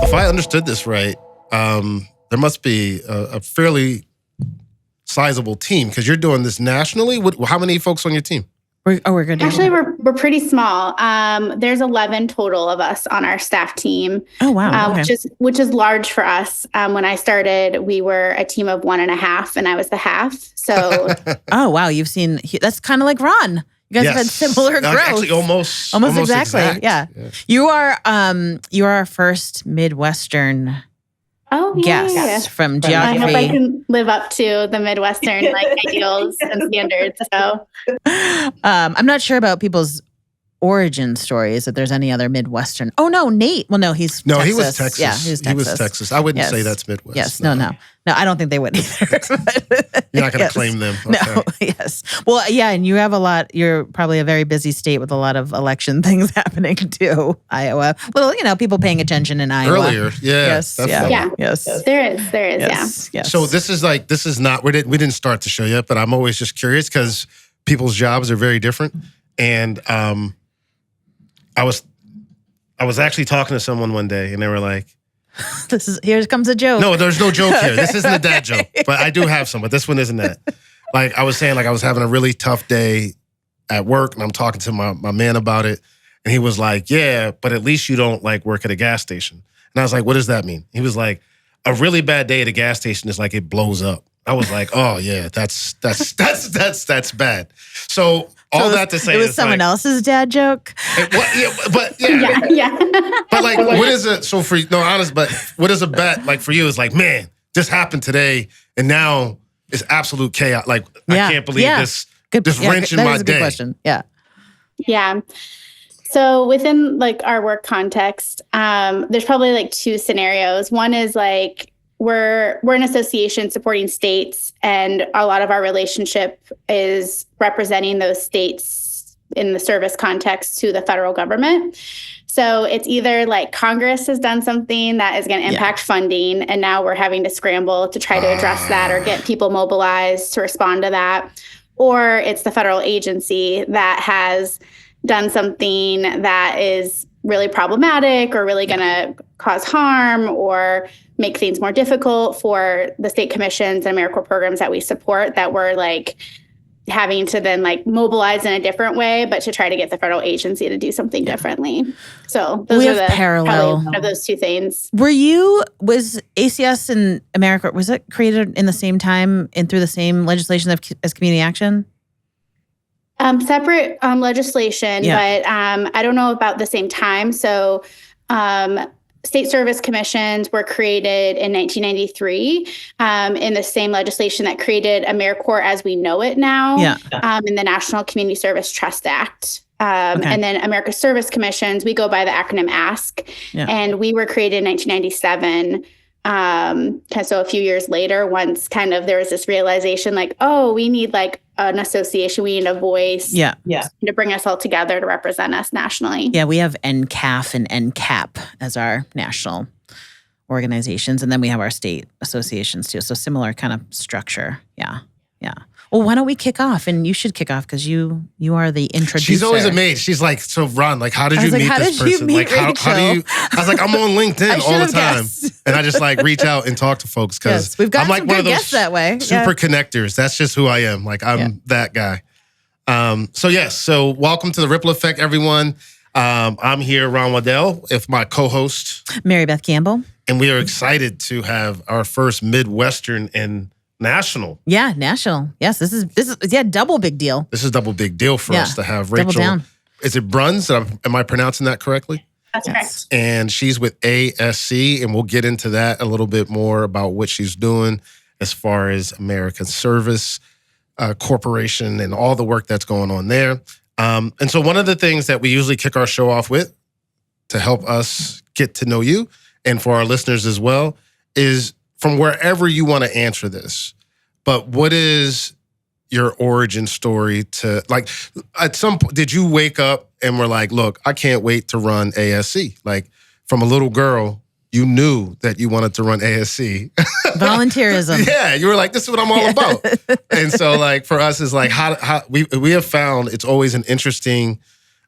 If I understood this right, there must be a fairly sizable team because you're doing this nationally. How many folks on your team? We're going to actually we're pretty small. There's 11 total of us on our staff team. Oh wow, okay. which is large for us. When I started, we were a team of 1.5, and I was the half. So oh wow, you've seen that's kind of like Ron. You guys have had similar growth. Actually, almost exactly. Exact. Yeah. You are our first Midwestern guest from geography. I hope I can live up to the Midwestern ideals and standards. So I'm not sure about people's origin stories, if there's any other Midwestern. Oh no, Nate. Well, no, Texas. He was Texas. Yeah, he was Texas. I wouldn't say that's Midwest. Yes, no, I don't think they would either. You're not going to claim them. Okay. No, yes. Well, yeah, and you have a lot. You're probably a very busy state with a lot of election things happening too. Iowa. Well, people paying attention in Iowa. Earlier, Yes. There is. Yes. So this is not. We didn't start the show yet, but I'm always just curious because people's jobs are very different, and I was actually talking to someone one day, and they were like, here comes a joke. No, there's no joke here. This isn't a dad joke, but I do have some, but this one isn't that. Like I was saying, I was having a really tough day at work, and I'm talking to my man about it, and he was like, yeah, but at least you don't work at a gas station. And I was like, what does that mean? He was like, a really bad day at a gas station is like it blows up. I was like, oh yeah, that's bad. So that to say, it was someone else's dad joke. Yeah. But what is it? So but what is a bad for you? Is man, this happened today, and now it's absolute chaos. I can't believe this wrench in my day. That is a good question. Yeah. Yeah. So within our work context, there's probably two scenarios. One is we're an association supporting states, and a lot of our relationship is representing those states in the service context to the federal government. So it's either Congress has done something that is going to impact funding, and now we're having to scramble to try to address that or get people mobilized to respond to that, or it's the federal agency that has done something that is really problematic or really going to cause harm or make things more difficult for the state commissions and AmeriCorps programs that we support, that we're having to then mobilize in a different way, but to try to get the federal agency to do something differently. So those are probably one of those two things. Was ACS and AmeriCorps, was it created in the same time and through the same legislation as community action? Separate legislation, but I don't know about the same time. So state service commissions were created in 1993 in the same legislation that created AmeriCorps as we know it now, in the National Community Service Trust Act. And then America Service Commissions, we go by the acronym ASK, and we were created in 1997. So a few years later, once there was this realization we need an association, we need a voice to bring us all together to represent us nationally. Yeah, we have NCAF and NCAP as our national organizations, and then we have our state associations too. So similar kind of structure. Yeah. Well, why don't we kick off? And you should kick off because you are the introducer. She's always amazed. She's like, so Ron, how did you meet this person? How do you? I was like, I'm on LinkedIn all the time, and I just reach out and talk to folks because we've got I'm some one of good those guests that way. Super connectors. That's just who I am. I'm that guy. So welcome to the Ripple Effect, everyone. I'm here, Ron Waddell, with my co-host Marybeth Campbell, and we are excited to have our first Midwestern and national. Yeah, national. Yes, this is double big deal. This is double big deal for us to have Rachel. Double down. Is it Bruns? Am I pronouncing that correctly? That's correct. And she's with ASC, and we'll get into that a little bit more about what she's doing as far as American Service Corporation and all the work that's going on there. And so one of the things that we usually kick our show off with to help us get to know you and for our listeners as well is from wherever you want to answer this, but what is your origin story to at some point, did you wake up and were like, look, I can't wait to run ASC? From a little girl, you knew that you wanted to run ASC. Volunteerism. Yeah, you were like, this is what I'm all about. And so for us, it's how we have found it's always an interesting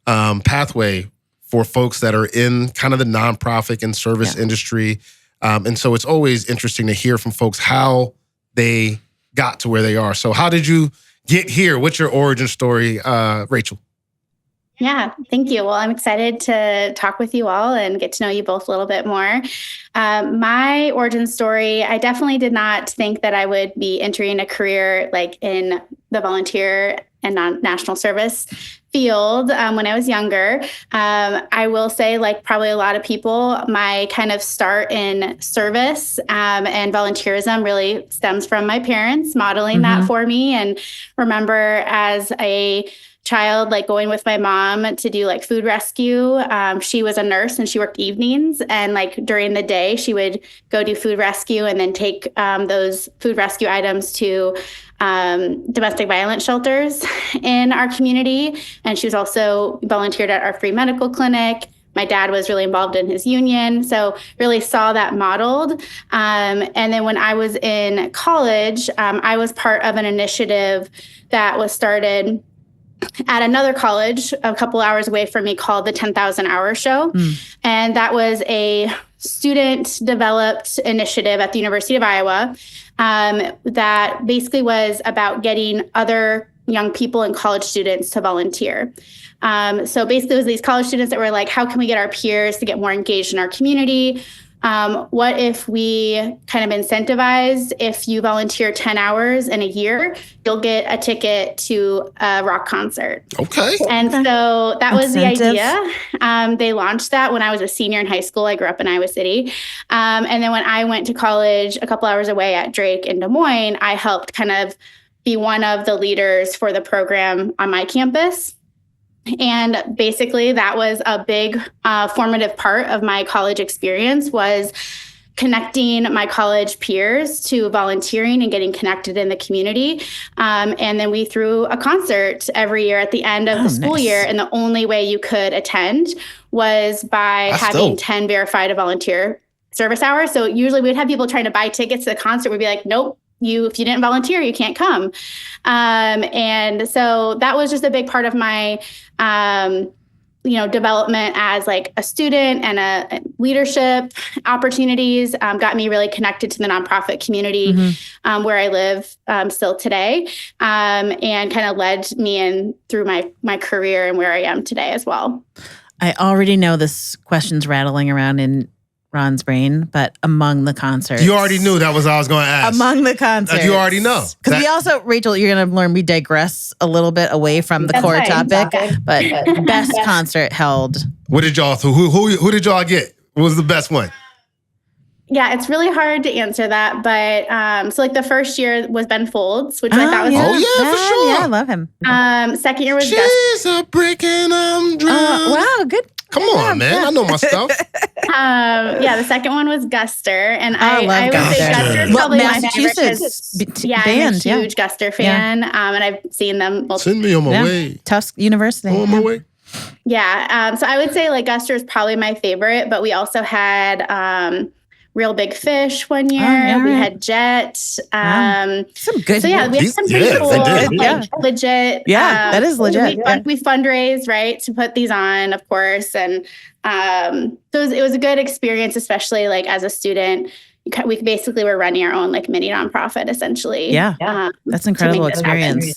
pathway for folks that are in kind of the nonprofit and service industry. And so it's always interesting to hear from folks how they got to where they are. So how did you get here? What's your origin story, Rachel? Yeah, thank you. Well, I'm excited to talk with you all and get to know you both a little bit more. My origin story, I definitely did not think that I would be entering a career like in the volunteer and non-national service field when I was younger. I will say, like probably a lot of people, my kind of start in service and volunteerism really stems from my parents modeling that for me. And remember as a child, like going with my mom to do like food rescue. She was a nurse and she worked evenings, and like during the day she would go do food rescue and then take those food rescue items to domestic violence shelters in our community. And she was also volunteered at our free medical clinic. My dad was really involved in his union, so really saw that modeled. And then when I was in college, I was part of an initiative that was started at another college a couple hours away from me called the 10,000 Hour Show. And that was a student-developed initiative at the University of Iowa that basically was about getting other young people and college students to volunteer. So basically it was these college students that were like, how can we get our peers to get more engaged in our community? What if we kind of incentivized, if you volunteer 10 hours in a year, you'll get a ticket to a rock concert. Okay. And so that was the idea. They launched that when I was a senior in high school. I grew up in Iowa City. And then when I went to college a couple hours away at Drake in Des Moines, I helped kind of be one of the leaders for the program on my campus. And basically that was a big formative part of my college experience, was connecting my college peers to volunteering and getting connected in the community. And then we threw a concert every year at the end of the school year. And the only way you could attend was by having 10 verified volunteer service hours. So usually we'd have people trying to buy tickets to the concert. We'd be like, nope. If you didn't volunteer, you can't come. And so that was just a big part of my, development as like a student, and leadership opportunities got me really connected to the nonprofit community where I live still today, and kind of led me in through my career and where I am today as well. I already know this question's rattling around in Ron's brain, but among the concerts. You already knew that was what I was going to ask. Among the concerts. You already know. Because we also, Rachel, you're going to learn we digress a little bit away from the core topic, but best concert held. What did y'all, who did y'all get? What was the best one? Yeah, it's really hard to answer that, but so like the first year was Ben Folds, which I thought was for sure. Yeah, I love him. Second year was She's a brick and I'm drunk. Wow, good. Come on, man. Yeah. I know my stuff. The second one was Guster, and I would say Guster is probably my favorite because I'm a huge Guster fan, and I've seen them. Send me on my way. Tufts University. On my way. Yeah, so I would say like Guster is probably my favorite, but we also had Real Big Fish one year. We had Jet. Some good. So yeah, we had some pretty cool, legit. Yeah, that is legit. We fundraise, right, to put these on, of course, and so it was a good experience, especially like as a student. We basically were running our own like mini nonprofit, essentially. Yeah, that's incredible experience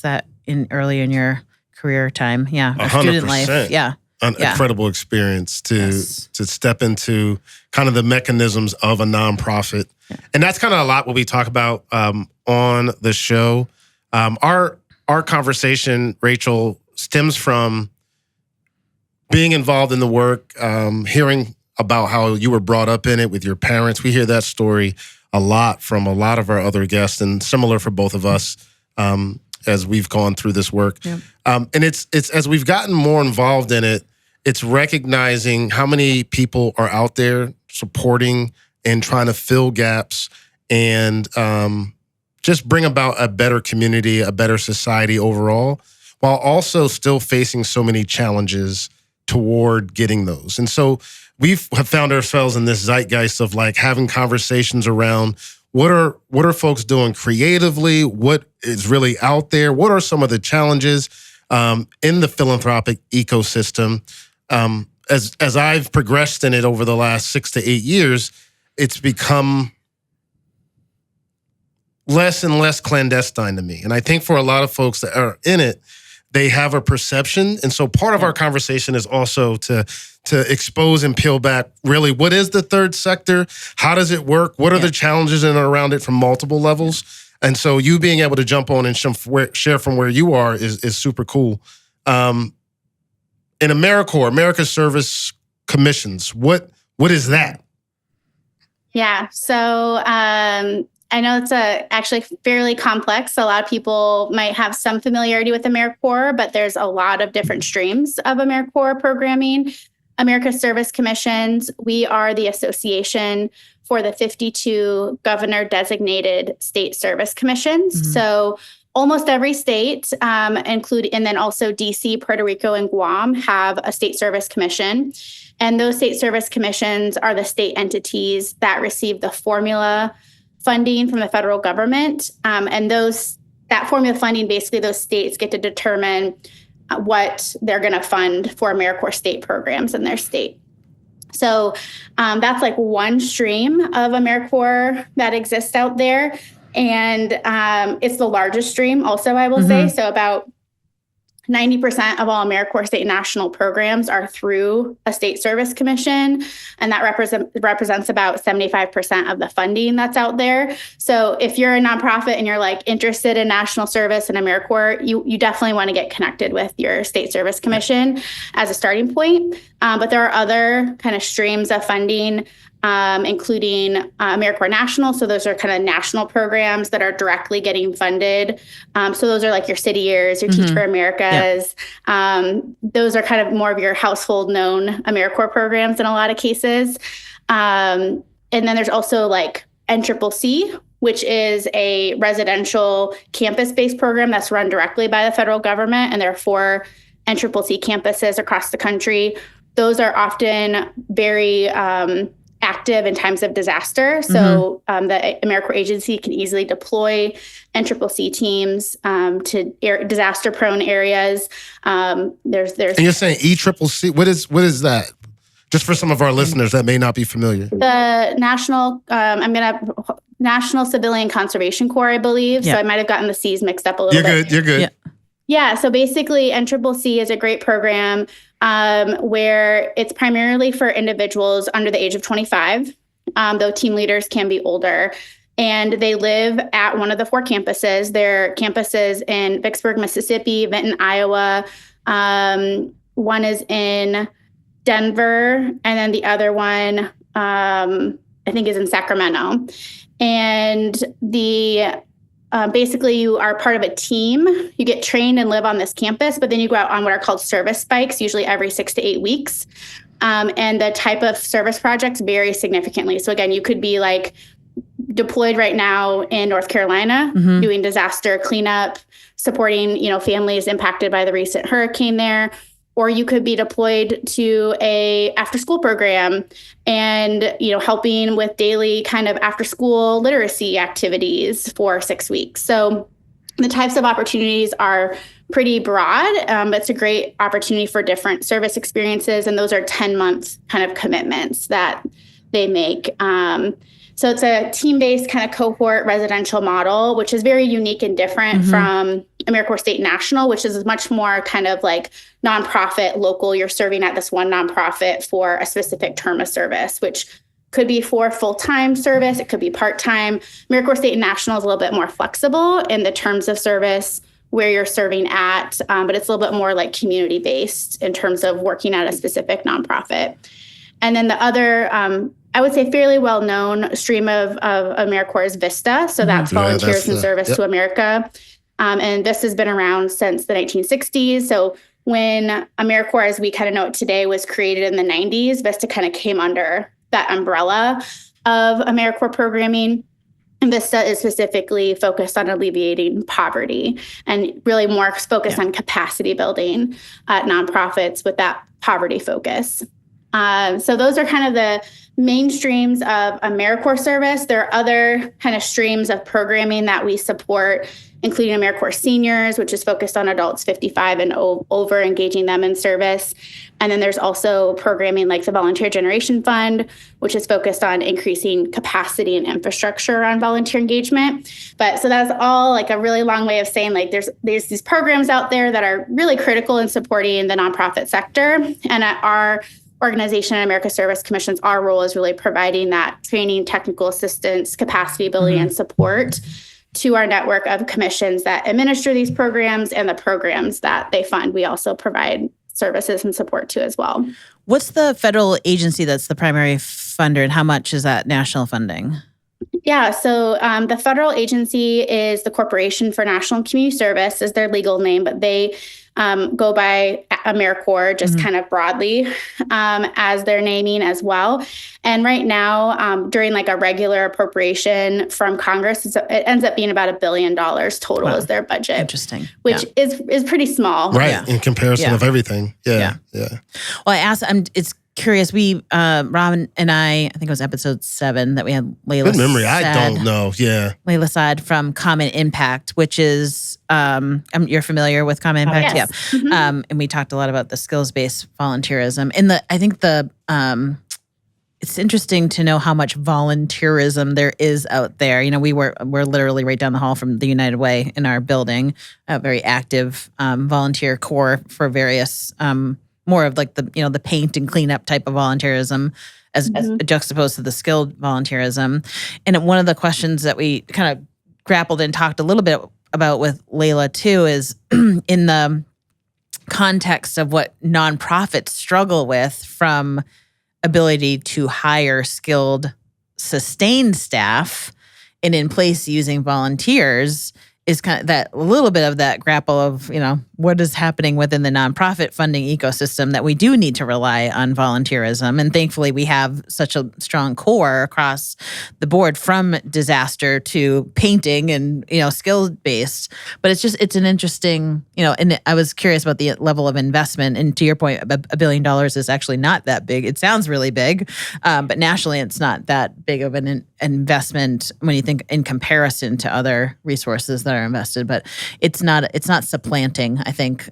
early in your career time. Yeah, or student life. Yeah. An incredible experience to step into kind of the mechanisms of a nonprofit. Yeah. And that's kind of a lot what we talk about on the show. Our conversation, Rachel, stems from being involved in the work, hearing about how you were brought up in it with your parents. We hear that story a lot from a lot of our other guests, and similar for both of us as we've gone through this work. Yep. And it's as we've gotten more involved in it, it's recognizing how many people are out there supporting and trying to fill gaps and just bring about a better community, a better society overall, while also still facing so many challenges toward getting those. And so we have found ourselves in this zeitgeist of like having conversations around what are folks doing creatively, what is really out there, what are some of the challenges in the philanthropic ecosystem. as I've progressed in it over the last 6 to 8 years, it's become less and less clandestine to me. And I think for a lot of folks that are in it, they have a perception. And so part of our conversation is also to expose and peel back really what is the third sector? How does it work? What are the challenges in and around it from multiple levels? And so you being able to jump on and share from where you are is super cool. In AmeriCorps, America's Service Commissions, what is that? Yeah, so I know it's actually fairly complex. A lot of people might have some familiarity with AmeriCorps, but there's a lot of different streams of AmeriCorps programming. America's Service Commissions, we are the association for the 52 governor-designated state service commissions. Mm-hmm. So almost every state, and then also DC, Puerto Rico, and Guam have a state service commission. And those state service commissions are the state entities that receive the formula funding from the federal government. And that formula funding, basically those states get to determine what they're going to fund for AmeriCorps state programs in their state. So that's like one stream of AmeriCorps that exists out there. And it's the largest stream also, I will say. So about 90% of all AmeriCorps state and national programs are through a state service commission, and that represents about 75% of the funding that's out there. So if you're a nonprofit and you're like interested in national service and AmeriCorps, you definitely want to get connected with your state service commission as a starting point. But there are other kind of streams of funding, including AmeriCorps National. So those are kind of national programs that are directly getting funded. So those are like your City Years, your Teach for Americas. Those are kind of more of your household known AmeriCorps programs in a lot of cases. And then there's also like NCCC, which is a residential campus-based program that's run directly by the federal government. And there are 4 NCCC campuses across the country. Those are often very active in times of disaster. So the AmeriCorps agency can easily deploy NCCC teams to disaster-prone areas. There's. And you're saying ECCC? What is that? Just for some of our listeners that may not be familiar. The National Civilian Conservation Corps, I believe. Yeah. So I might have gotten the C's mixed up a little bit. You're good. Yeah. So basically, NCCC is a great program where it's primarily for individuals under the age of 25, though team leaders can be older. And they live at one of the 4 campuses. There are campuses in Vicksburg, Mississippi, Benton, Iowa. One is in Denver, and then the other one, I think, is in Sacramento. And basically, you are part of a team. You get trained and live on this campus, but then you go out on what are called service spikes, usually every 6 to 8 weeks. And the type of service projects vary significantly. So again, you could be like deployed right now in North Carolina, doing disaster cleanup, supporting, families impacted by the recent hurricane there. Or you could be deployed to a after-school program and, helping with daily kind of after-school literacy activities for 6 weeks. So the types of opportunities are pretty broad, but it's a great opportunity for different service experiences. And those are 10-month kind of commitments that they make. So it's a team-based kind of cohort residential model, which is very unique and different from AmeriCorps State National, which is much more kind of like nonprofit, local. You're serving at this one nonprofit for a specific term of service, which could be for full-time service. It could be part-time. AmeriCorps State National is a little bit more flexible in the terms of service where you're serving at, but it's a little bit more like community-based in terms of working at a specific nonprofit. And then the other, I would say fairly well-known stream of AmeriCorps is VISTA. So that's Volunteers in Service to America. And this has been around since the 1960s. So when AmeriCorps, as we kind of know it today, was created in the 90s, VISTA kind of came under that umbrella of AmeriCorps programming. And VISTA is specifically focused on alleviating poverty and really more focused on capacity building at nonprofits with that poverty focus. So those are kind of the main streams of AmeriCorps service. There are other kind of streams of programming that we support including AmeriCorps Seniors, which is focused on adults 55 and over, engaging them in service. And then there's also programming like the Volunteer Generation Fund, which is focused on increasing capacity and infrastructure around volunteer engagement. But so that's all like a really long way of saying like there's these programs out there that are really critical in supporting the nonprofit sector. And at our organization, America Service Commissions, our role is really providing that training, technical assistance, capacity building, and support to our network of commissions that administer these programs and the programs that they fund. We also provide services and support to as well. What's the federal agency that's the primary funder, and how much is that national funding? Yeah, so the federal agency is the Corporation for National and Community Service is their legal name, but they go by AmeriCorps just kind of broadly as their naming as well. And right now, during like a regular appropriation from Congress, it ends up being about $1 billion total is their budget. Interesting. Which is pretty small. Right, in comparison of everything. Yeah. Well, I asked, it's curious. We, Robin and I think it was episode 7 that we had Layla. Good memory. I don't know. Yeah. Layla Saad from Common Impact, which is, you're familiar with Common Impact? Yes. Yeah. Mm-hmm. And we talked a lot about the skills-based volunteerism. And I think it's interesting to know how much volunteerism there is out there. You know, we're literally right down the hall from the United Way in our building, a very active volunteer corps for various more of like the paint and cleanup type of volunteerism as juxtaposed to the skilled volunteerism. And one of the questions that we kind of grappled and talked a little bit about with Layla too is in the context of what nonprofits struggle with from ability to hire skilled, sustained staff and in place using volunteers is kind of that a little bit of that grapple of, what is happening within the nonprofit funding ecosystem that we do need to rely on volunteerism. And thankfully, we have such a strong core across the board from disaster to painting and, skill-based. But it's an interesting, and I was curious about the level of investment. And to your point, $1 billion is actually not that big. It sounds really big, but nationally, it's not that big of an investment when you think in comparison to other resources that are invested. But it's not supplanting, I think,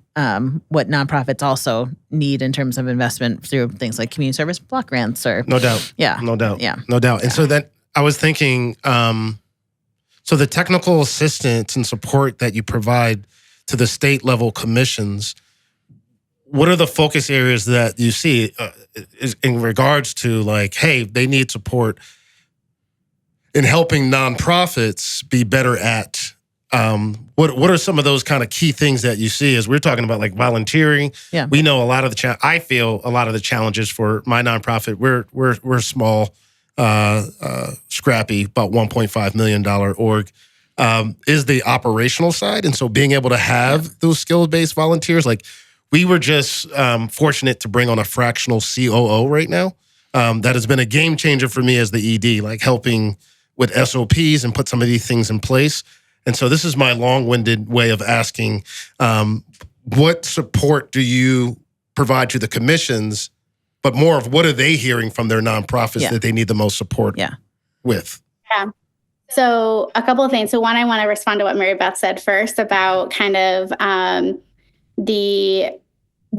what nonprofits also need in terms of investment through things like community service block grants or no doubt. Yeah. No doubt. Yeah. No doubt. And so then I was thinking, so the technical assistance and support that you provide to the state level commissions, what are the focus areas that you see in regards to like, hey, they need support in helping nonprofits be better at what are some of those kind of key things that you see as we're talking about like volunteering? Yeah. We know a lot of I feel a lot of the challenges for my nonprofit. We're small, scrappy, about $1.5 million org, is the operational side. And so being able to have those skill-based volunteers, like we were just fortunate to bring on a fractional COO right now. That has been a game changer for me as the ED, like helping with SOPs and put some of these things in place. And so this is my long-winded way of asking, what support do you provide to the commissions, but more of what are they hearing from their nonprofits that they need the most support with? Yeah. So a couple of things. So one, I want to respond to what Marybeth said first about kind of the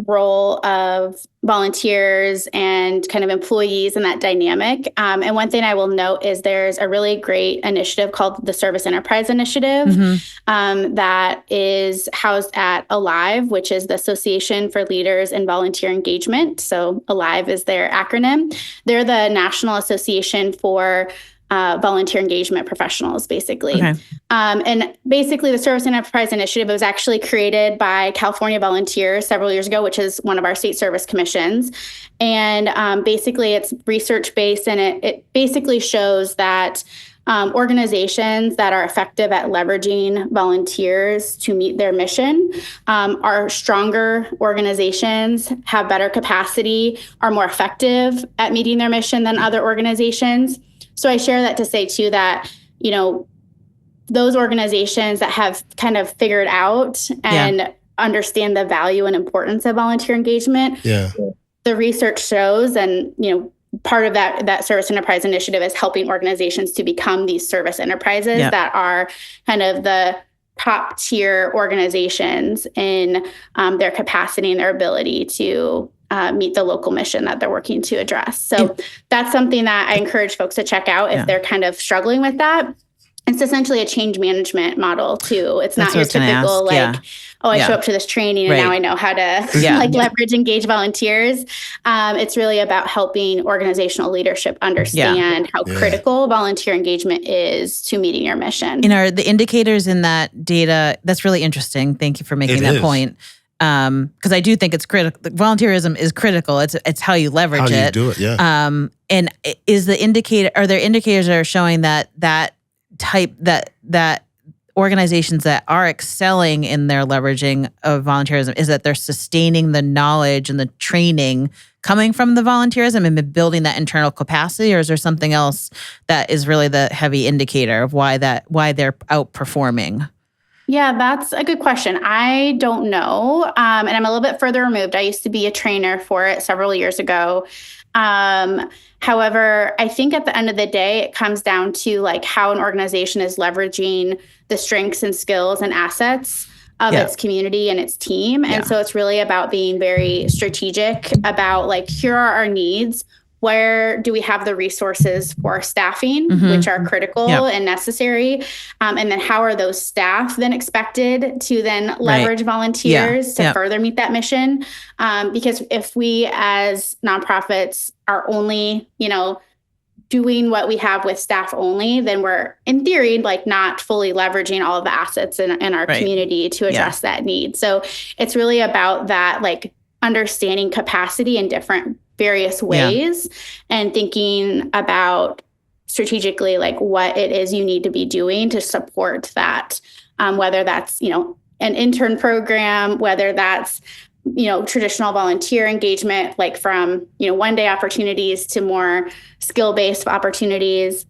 role of volunteers and kind of employees in that dynamic. And one thing I will note is there's a really great initiative called the Service Enterprise Initiative that is housed at ALIVE, which is the Association for Leaders in Volunteer Engagement. So ALIVE is their acronym. They're the National Association for volunteer engagement professionals, basically. Okay. And basically the Service Enterprise Initiative was actually created by California volunteers several years ago, which is one of our state service commissions. And basically it's research-based, and it basically shows that organizations that are effective at leveraging volunteers to meet their mission are stronger organizations, have better capacity, are more effective at meeting their mission than other organizations. So I share that to say, too, that, those organizations that have kind of figured out and understand the value and importance of volunteer engagement, the research shows, and, part of that Service Enterprise Initiative is helping organizations to become these service enterprises that are kind of the top tier organizations in their capacity and their ability to meet the local mission that they're working to address. So that's something that I encourage folks to check out if they're kind of struggling with that. It's essentially a change management model too. It's not your typical I show up to this training and now I know how to leverage, engage volunteers. It's really about helping organizational leadership understand how critical volunteer engagement is to meeting your mission. And are the indicators in that data, that's really interesting. Thank you for making that point. Because I do think it's critical. Volunteerism is critical. It's how you leverage it. How you do it, yeah. And is the indicator, are there indicators that are showing that organizations that are excelling in their leveraging of volunteerism is that they're sustaining the knowledge and the training coming from the volunteerism and building that internal capacity, or is there something else that is really the heavy indicator of why they're outperforming? Yeah, that's a good question. I don't know. And I'm a little bit further removed. I used to be a trainer for it several years ago. However, I think at the end of the day, it comes down to like how an organization is leveraging the strengths and skills and assets of its community and its team. And so it's really about being very strategic about like, here are our needs. Where do we have the resources for staffing, which are critical and necessary? And then how are those staff then expected to then leverage volunteers to further meet that mission? Because if we as nonprofits are only, doing what we have with staff only, then we're in theory, like not fully leveraging all of the assets in our community to address that need. So it's really about that, like understanding capacity in different various ways and thinking about strategically like what it is you need to be doing to support that, whether that's, an intern program, whether that's, traditional volunteer engagement, like from, one-day opportunities to more skill-based opportunities.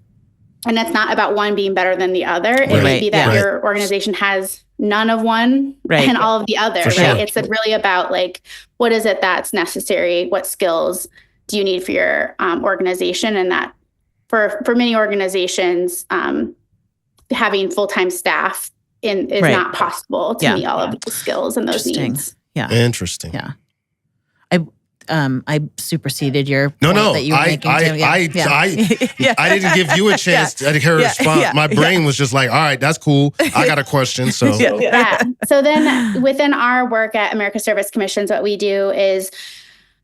And it's not about one being better than the other. It may be that your organization has none of one and all of the other, right? It's really about like, what is it that's necessary? What skills do you need for your organization? And that for many organizations, having full-time staff is not possible to meet all of the skills and those needs. Yeah. Interesting. Yeah. I superseded your point that you were making. I didn't give you a chance to hear a response. My brain was just like, all right, that's cool. I got a question. So So then within our work at America Service Commissions, what we do is,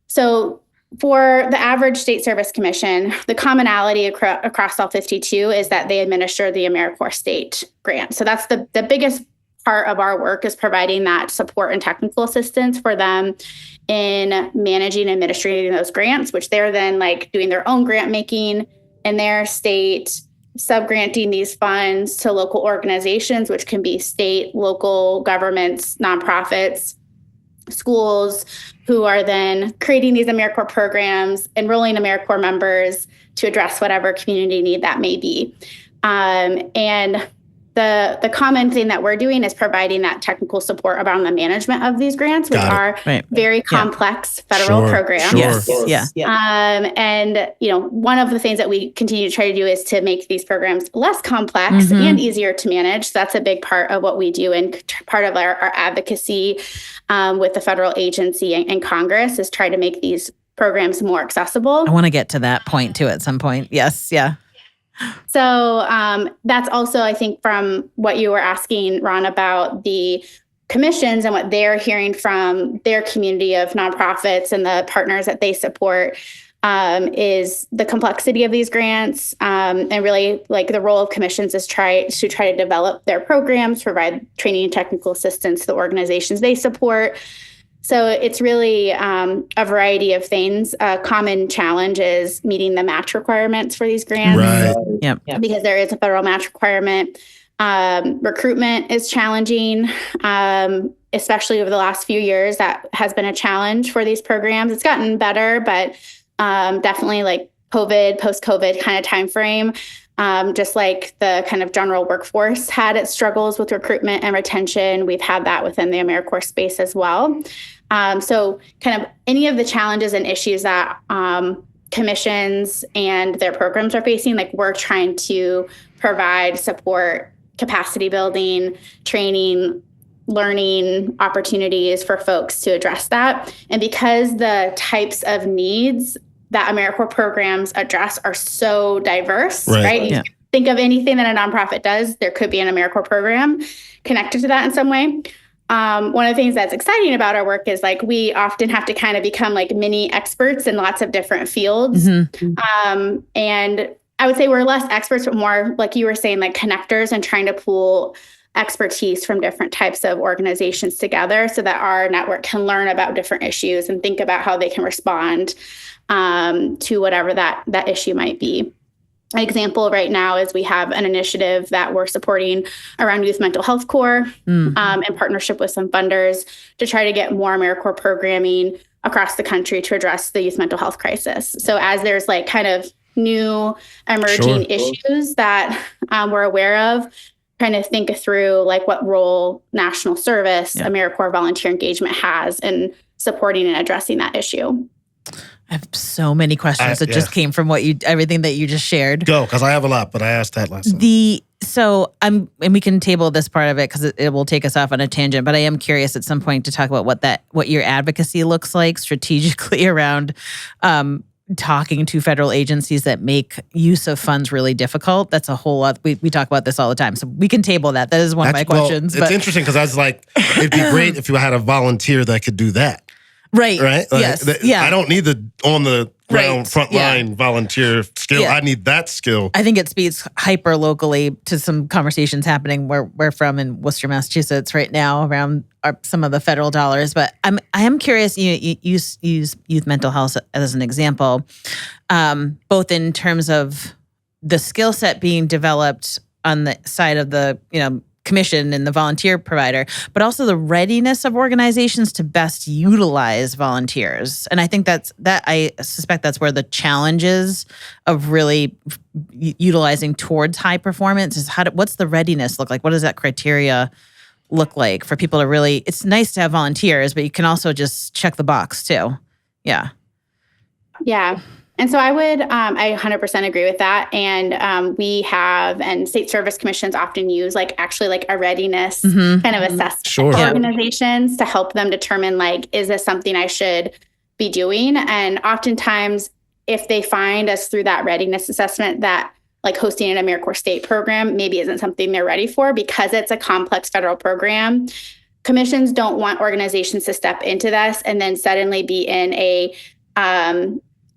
so for the average state service commission, the commonality across all 52 is that they administer the AmeriCorps state grant. So that's the biggest part of our work, is providing that support and technical assistance for them in managing and administrating those grants, which they're then like doing their own grant making in their state, subgranting these funds to local organizations, which can be state, local governments, nonprofits, schools, who are then creating these AmeriCorps programs, enrolling AmeriCorps members to address whatever community need that may be. And the common thing that we're doing is providing that technical support around the management of these grants, which are very complex federal programs. And, one of the things that we continue to try to do is to make these programs less complex and easier to manage. So that's a big part of what we do. And part of our advocacy with the federal agency and Congress is try to make these programs more accessible. I want to get to that point too at some point. Yes. Yeah. So that's also, I think, from what you were asking, Ron, about the commissions and what they're hearing from their community of nonprofits and the partners that they support, is the complexity of these grants, and really like the role of commissions is try to develop their programs, provide training and technical assistance to the organizations they support. So it's really a variety of things. A common challenge is meeting the match requirements for these grants. Right. Because there is a federal match requirement. Recruitment is challenging, especially over the last few years. That has been a challenge for these programs. It's gotten better, but definitely like post-COVID kind of time frame. Just like the kind of general workforce had its struggles with recruitment and retention, we've had that within the AmeriCorps space as well. So kind of any of the challenges and issues that commissions and their programs are facing, like we're trying to provide support, capacity building, training, learning opportunities for folks to address that. And because the types of needs that AmeriCorps programs address are so diverse, right? You think of anything that a nonprofit does, there could be an AmeriCorps program connected to that in some way. One of the things that's exciting about our work is like we often have to kind of become like mini experts in lots of different fields. And I would say we're less experts, but more like you were saying, like connectors and trying to pool expertise from different types of organizations together so that our network can learn about different issues and think about how they can respond to whatever that issue might be. An example right now is we have an initiative that we're supporting around Youth Mental Health Corps in partnership with some funders to try to get more AmeriCorps programming across the country to address the youth mental health crisis. So as there's like kind of new emerging issues that we're aware of, trying to think through like what role national service, AmeriCorps volunteer engagement has in supporting and addressing that issue. I have so many questions that just came from everything that you just shared. Go, because I have a lot, but I asked that last time. And we can table this part of it because it will take us off on a tangent, but I am curious at some point to talk about what your advocacy looks like strategically around talking to federal agencies that make use of funds really difficult. That's a whole lot. We talk about this all the time. So we can table that. That is one of my questions. It's interesting because I was like, it'd be great if you had a volunteer that could do that. Right. Like, yes. I don't need the on the ground frontline volunteer skill. Yeah. I need that skill. I think it speaks hyper locally to some conversations happening where we're from in Worcester, Massachusetts right now around some of the federal dollars. But I am curious. You use youth mental health as an example, both in terms of the skill set being developed on the side of the commission and the volunteer provider, but also the readiness of organizations to best utilize volunteers. And I think I suspect that's where the challenges of really utilizing towards high performance is what's the readiness look like? What does that criteria look like for people to really, it's nice to have volunteers, but you can also just check the box too. Yeah. Yeah. And so I 100% agree with that. And we have, and state service commissions often use actually a readiness kind of assessment for organizations to help them determine is this something I should be doing? And oftentimes if they find us through that readiness assessment that hosting an AmeriCorps state program maybe isn't something they're ready for because it's a complex federal program, commissions don't want organizations to step into this and then suddenly be in a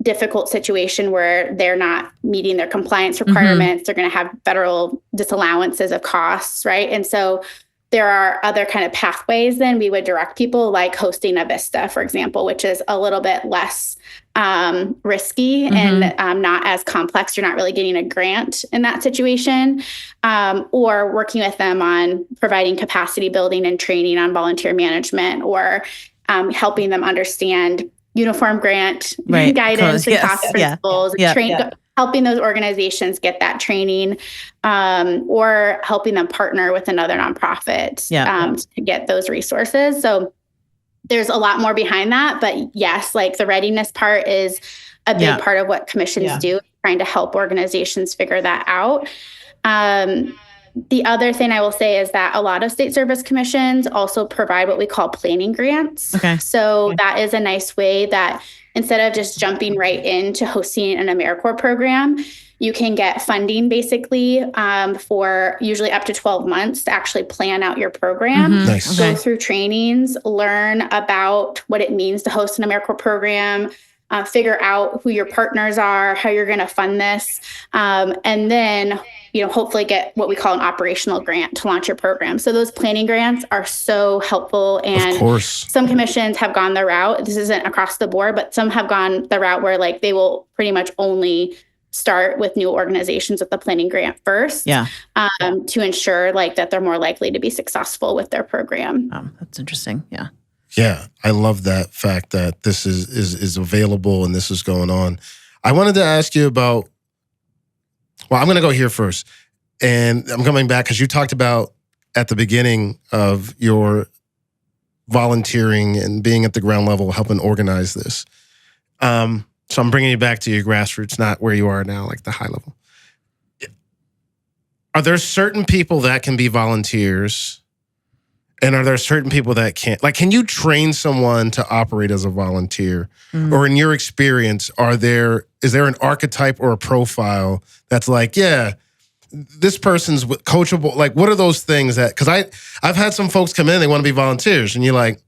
difficult situation where they're not meeting their compliance requirements. They're going to have federal disallowances of costs, right? And so there are other kind of pathways then we would direct people like hosting a Vista, for example, which is a little bit less risky and not as complex. You're not really getting a grant in that situation, or working with them on providing capacity building and training on volunteer management, or helping them understand uniform grant guidance and cost principles, helping those organizations get that training, or helping them partner with another nonprofit to get those resources. So there's a lot more behind that. But yes, the readiness part is a big part of what commissions do, trying to help organizations figure that out. The other thing I will say is that a lot of state service commissions also provide what we call planning grants. So that is a nice way that instead of just jumping right into hosting an AmeriCorps program, you can get funding basically for usually up to 12 months to actually plan out your program, go through trainings, learn about what it means to host an AmeriCorps program, figure out who your partners are, how you're going to fund this, and then hopefully get what we call an operational grant to launch your program. So those planning grants are so helpful. And some commissions have gone the route, this isn't across the board, but some have gone the route where they will pretty much only start with new organizations with the planning grant first, to ensure that they're more likely to be successful with their program. That's interesting. Yeah. Yeah, I love that fact that this is available and this is going on. I wanted to ask you about, I'm going to go here first. And I'm coming back because you talked about at the beginning of your volunteering and being at the ground level, helping organize this. So I'm bringing you back to your grassroots, not where you are now, the high level. are there certain people that can be volunteers? And are there certain people that can't? Like, can you train someone to operate as a volunteer? Or in your experience, is there an archetype or a profile that's like, yeah, this person's coachable? Like, what are those things that, because I've had some folks come in, they want to be volunteers, and you're like,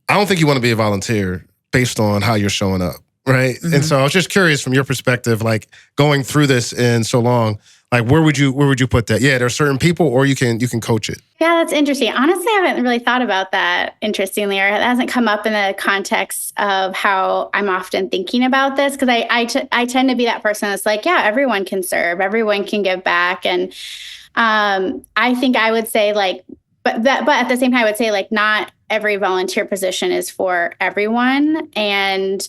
I don't think you want to be a volunteer based on how you're showing up, right? And so I was just curious from your perspective, like going through this in so long, like where would you put that? Yeah, there are certain people, or you can coach it. Yeah, that's interesting. Honestly, I haven't really thought about that, interestingly, or it hasn't come up in the context of how I'm often thinking about this, because I tend to be that person that's like, yeah, everyone can serve, everyone can give back. And I think I would say like, but at the same time, I would say like not every volunteer position is for everyone. And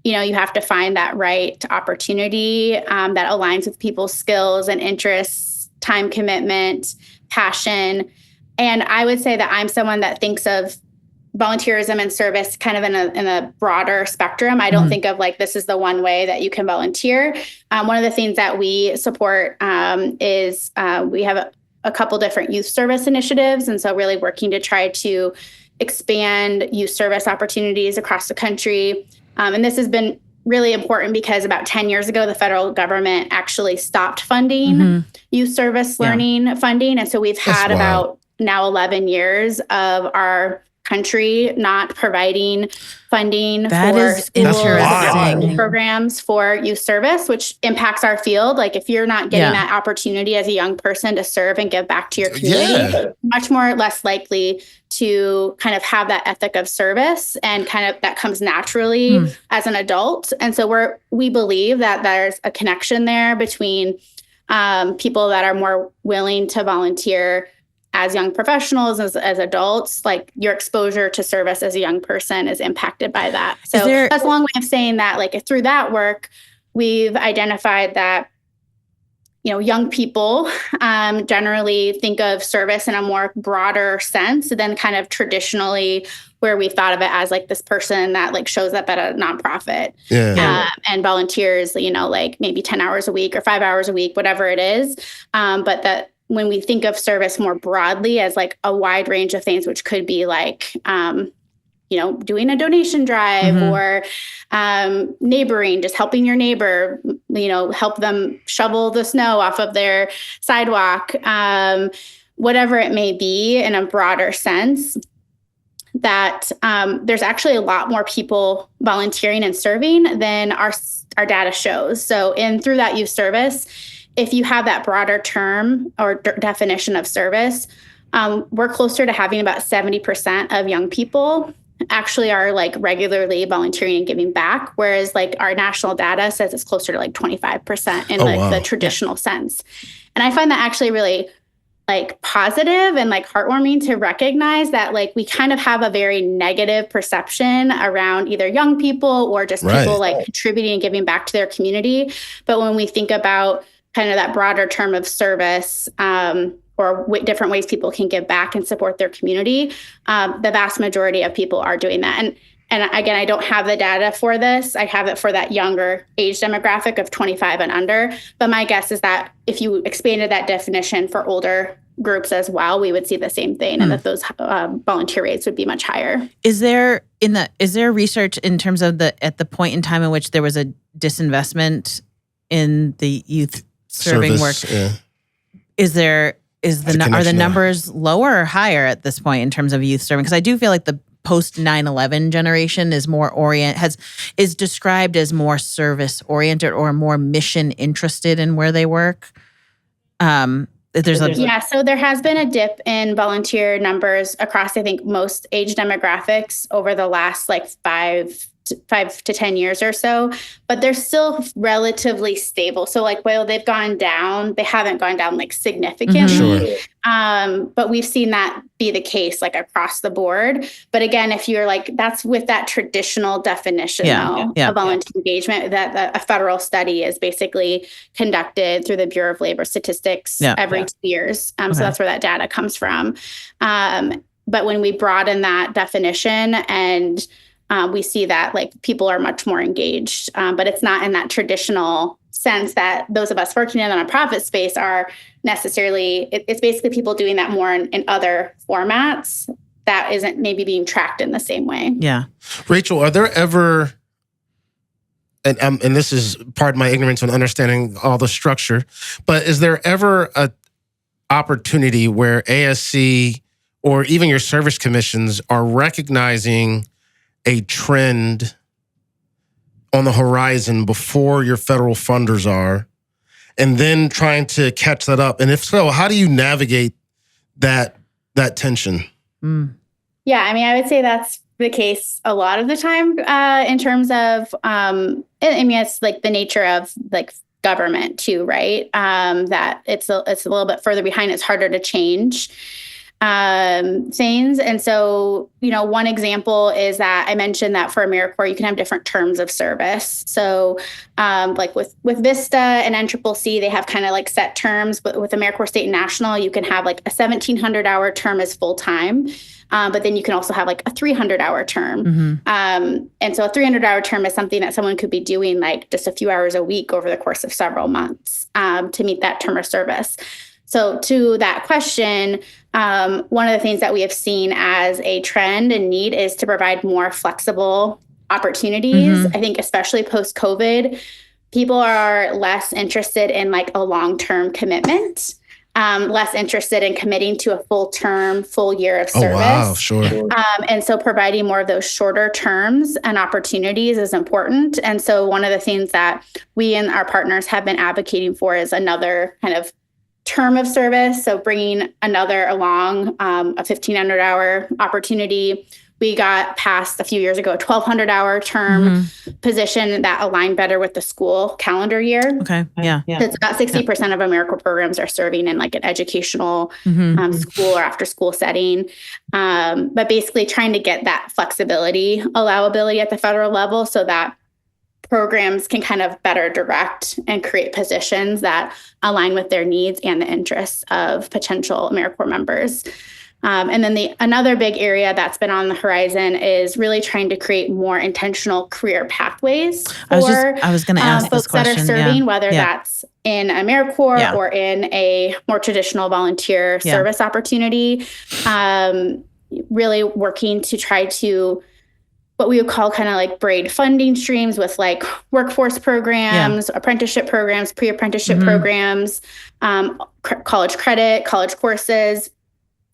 you have to find that right opportunity that aligns with people's skills and interests, time commitment, passion. And I would say that I'm someone that thinks of volunteerism and service kind of in a broader spectrum. I don't think of like, this is the one way that you can volunteer. One of the things that we support is we have a couple different youth service initiatives. And so really working to try to expand youth service opportunities across the country. And this has been really important because about 10 years ago, the federal government actually stopped funding youth service learning funding. And so we've had about now 11 years of our country not providing funding for school programs for youth service, which impacts our field. Like if you're not getting that opportunity as a young person to serve and give back to your community, much more or less likely to kind of have that ethic of service and kind of that comes naturally as an adult. And so we believe that there's a connection there between people that are more willing to volunteer as young professionals, as adults, like your exposure to service as a young person is impacted by that. So that's a long way of saying that, like through that work, we've identified that, young people generally think of service in a more broader sense than kind of traditionally where we thought of it as like this person that like shows up at a nonprofit and volunteers, like maybe 10 hours a week or 5 hours a week, whatever it is. But that when we think of service more broadly as like a wide range of things, which could be like, doing a donation drive or neighboring, just helping your neighbor, help them shovel the snow off of their sidewalk, whatever it may be in a broader sense, that there's actually a lot more people volunteering and serving than our data shows. So through that youth service, if you have that broader term or definition of service, we're closer to having about 70% of young people actually are like regularly volunteering and giving back. Whereas like our national data says it's closer to like 25% in the traditional sense. And I find that actually really like positive and like heartwarming to recognize that like we kind of have a very negative perception around either young people or just people like contributing and giving back to their community. But when we think about kind of that broader term of service or different ways people can give back and support their community, the vast majority of people are doing that. And again, I don't have the data for this. I have it for that younger age demographic of 25 and under. But my guess is that if you expanded that definition for older groups as well, we would see the same thing and that those volunteer rates would be much higher. Is there research in terms of at the point in time in which there was a disinvestment in the youth serving work? Yeah. Are the numbers lower or higher at this point in terms of youth serving? Because I do feel like the post 9/11 generation is more is described as more service oriented or more mission interested in where they work. So there has been a dip in volunteer numbers across, I think, most age demographics over the last like 5 to 10 years or so, but they're still relatively stable. So like, while they've gone down, they haven't gone down like significantly. But we've seen that be the case like across the board. But again, if you're like, that's with that traditional definition of volunteer engagement, that a federal study is basically conducted through the Bureau of Labor Statistics every 2 years. So that's where that data comes from. But when we broaden that definition and we see that like people are much more engaged, but it's not in that traditional sense that those of us working in the nonprofit space are necessarily, it's basically people doing that more in other formats that isn't maybe being tracked in the same way. Yeah. Rachel, are there ever, and this is part of my ignorance on understanding all the structure, but is there ever a opportunity where ASC or even your service commissions are recognizing a trend on the horizon before your federal funders are, and then trying to catch that up? And if so, how do you navigate that tension? Yeah, I mean, I would say that's the case a lot of the time in terms of, I mean, it's like the nature of like government too, right? That it's a little bit further behind. It's harder to change things. And so, you know, one example is that I mentioned that for AmeriCorps, you can have different terms of service. So like with Vista and NCCC, they have kind of like set terms, but with AmeriCorps State and National, you can have like a 1,700-hour term as full-time. But then you can also have like a 300-hour term. And so a 300-hour term is something that someone could be doing like just a few hours a week over the course of several months to meet that term of service. So to that question, one of the things that we have seen as a trend and need is to provide more flexible opportunities. I think especially post-COVID, people are less interested in like a long-term commitment. Less interested in committing to a full year of service. Oh, wow, sure. And so providing more of those shorter terms and opportunities is important. And so one of the things that we and our partners have been advocating for is another kind of term of service. So bringing another along, a 1,500-hour opportunity. We got passed a few years ago, a 1,200-hour term position that aligned better with the school calendar year. Okay. Yeah. So it's about 60% of AmeriCorps programs are serving in like an educational school or after school setting. But basically trying to get that flexibility, allowability at the federal level so that programs can kind of better direct and create positions that align with their needs and the interests of potential AmeriCorps members. And then another big area that's been on the horizon is really trying to create more intentional career pathways for I was going to ask folks this question, that are serving, whether that's in AmeriCorps or in a more traditional volunteer service opportunity. Really working to try to what we would call kind of like braid funding streams with like workforce programs, apprenticeship programs, pre-apprenticeship programs, college credit, college courses.